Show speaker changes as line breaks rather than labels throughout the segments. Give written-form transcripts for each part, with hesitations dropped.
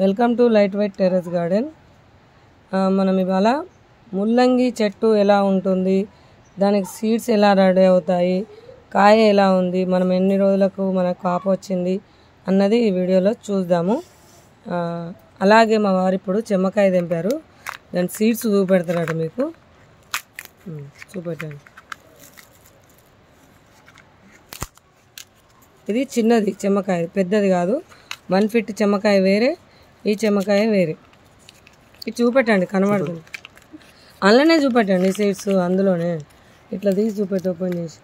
Welcome to light weight terrace garden. మనం ఇవాళ ముల్లంగి చెట్టు ఎలా ఉంటుంది, దానికి సీడ్స్ ఎలా రెడీ అవుతాయి, కాయ ఎలా ఉంది, మనం ఎన్ని రోజులకు మనకు కాపు వచ్చింది అన్నది ఈ వీడియోలో చూద్దాము. అలాగే మా వారు ఇప్పుడు చెమ్మకాయ తెంపారు, దాని సీడ్స్ చూపెడతారట మీకు. చూపెట్టండి. ఇది చిన్నది చెమ్మకాయ, పెద్దది కాదు. 1 ఫీట్ చెమ్మకాయ వేరే, ఈ చెమ్మకాయ వేరే. ఇది చూపెట్టండి, కనబడుతుంది. అందులోనే చూపెట్టండి సీడ్స్, అందులోనే ఇట్లా తీసి చూపెట్టి ఓపెన్ చేసి.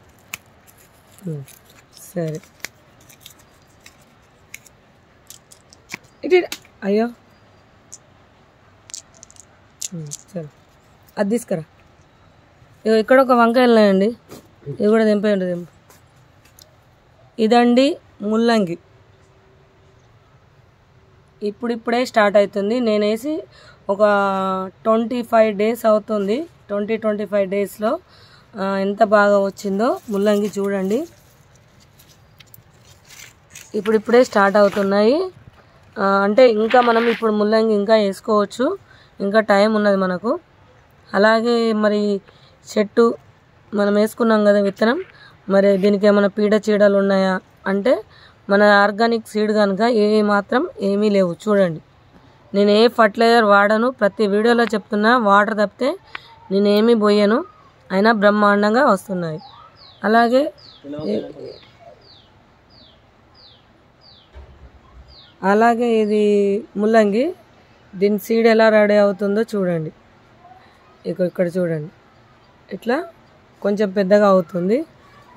సరే, ఇటు అయ్యో సరే, అది తీసుకురా. ఇక్కడ ఒక వంకాయలు ఉన్నాయండి, ఇది కూడా తెంపేయండి. తెంపు. ఇదండి ముల్లంగి. ఇప్పుడిప్పుడే స్టార్ట్ అవుతుంది. నేను వేసి ఒక 25 డేస్ అవుతుంది. 25 డేస్లో ఎంత బాగా వచ్చిందో ముల్లంగి చూడండి. ఇప్పుడిప్పుడే స్టార్ట్ అవుతున్నాయి. అంటే ఇంకా మనం ఇప్పుడు ముల్లంగి ఇంకా వేసుకోవచ్చు, ఇంకా టైం ఉన్నది మనకు. అలాగే మరి చెట్టు మనం వేసుకున్నాం కదా విత్తనం, మరి దీనికి ఏమైనా పీడ చీడలు ఉన్నాయా అంటే మన ఆర్గానిక్ సీడ్ కనుక మాత్రం ఏమీ లేవు. చూడండి, నేను ఏ ఫర్టిలైజర్ వాడను, ప్రతి వీడియోలో చెప్తున్నా. వాటర్ తప్పితే నేనేమీ పోయాను, అయినా బ్రహ్మాండంగా వస్తున్నాయి. అలాగే ఇది ముల్లంగి, దీని సీడ్ ఎలా రెడీ అవుతుందో చూడండి. ఇక్కడ చూడండి, ఇట్లా కొంచెం పెద్దగా అవుతుంది.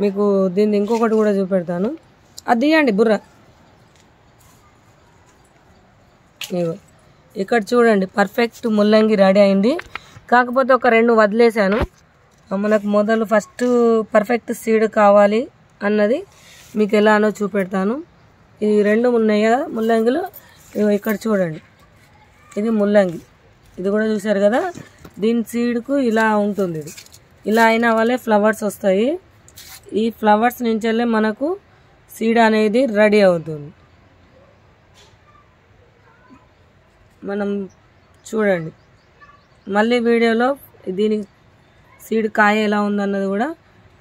మీకు దీన్ని ఇంకొకటి కూడా చూపెడతాను, అది తీయండి బుర్ర. ఇక్కడ చూడండి, పర్ఫెక్ట్ ముల్లంగి రెడీ అయింది. కాకపోతే ఒక 2 వదిలేశాను. మనకు మొదలు ఫస్ట్ పర్ఫెక్ట్ సీడ్ కావాలి అన్నది మీకు ఎలానో చూపెడతాను. ఈ 2 ఉన్నాయి కదా ముల్లంగిలో, ఇక్కడ చూడండి, ఇది ముల్లంగి. ఇది కూడా చూసారు కదా, దీని సీడ్కు ఇలా ఉంటుంది. ఇది ఇలా అయిన వల్లే ఫ్లవర్స్ వస్తాయి. ఈ ఫ్లవర్స్ నుంచి వెళ్ళి మనకు సీడ్ అనేది రెడీ అవుతుంది. మనం చూడండి, మళ్ళీ వీడియోలో దీనికి సీడ్ కాయ ఎలా ఉందన్నది కూడా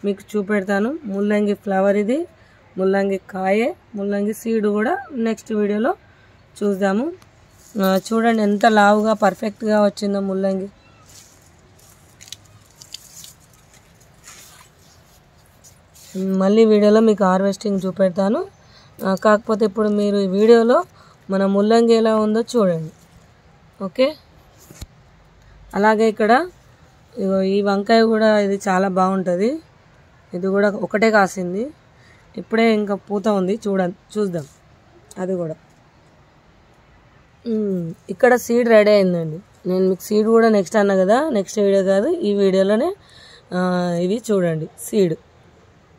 మీకు చూపెడతాను. ముల్లంగి ఫ్లవర్ ఇది, ముల్లంగి కాయ, ముల్లంగి సీడ్ కూడా నెక్స్ట్ వీడియోలో చూద్దాము. చూడండి ఎంత లావుగా పర్ఫెక్ట్గా వచ్చిందో ముల్లంగి. మళ్ళీ వీడియోలో మీకు హార్వెస్టింగ్ చూపెడతాను. కాకపోతే ఇప్పుడు మీరు ఈ వీడియోలో మన ముల్లంగి ఎలా ఉందో చూడండి. ఓకే, అలాగే ఇక్కడ ఈ వంకాయ కూడా ఇది చాలా బాగుంటుంది. ఇది కూడా ఒకటే కాసింది, ఇప్పుడే ఇంకా పూత ఉంది. చూద్దాం అది కూడా. ఇక్కడ సీడ్ రెడీ అయిందండి. నేను మీకు సీడ్ కూడా నెక్స్ట్ అన్నా కదా, నెక్స్ట్ వీడియో కాదు, ఈ వీడియోలోనే. ఇవి చూడండి, సీడ్,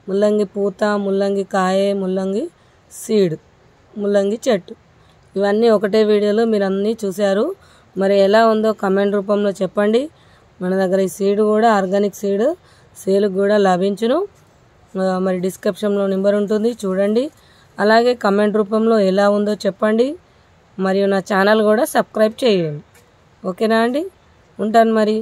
ముల్లంగి పూత, ముల్లంగి కాయ, ముల్లంగి సీడ్, ముల్లంగి చెట్టు, ఇవన్నీ ఒకటే వీడియోలో మీరు అన్నీ చూశారు. మరి ఎలా ఉందో కమెంట్ రూపంలో చెప్పండి. మన దగ్గర ఈ సీడ్ కూడా ఆర్గానిక్ సీడ్ సేల్కి కూడా లభించును. మరి డిస్క్రిప్షన్లో నెంబర్ ఉంటుంది, చూడండి. అలాగే కమెంట్ రూపంలో ఎలా ఉందో చెప్పండి. మరియు నా ఛానల్ కూడా సబ్స్క్రైబ్ చేయండి. ఓకేనా అండి, ఉంటాను మరి.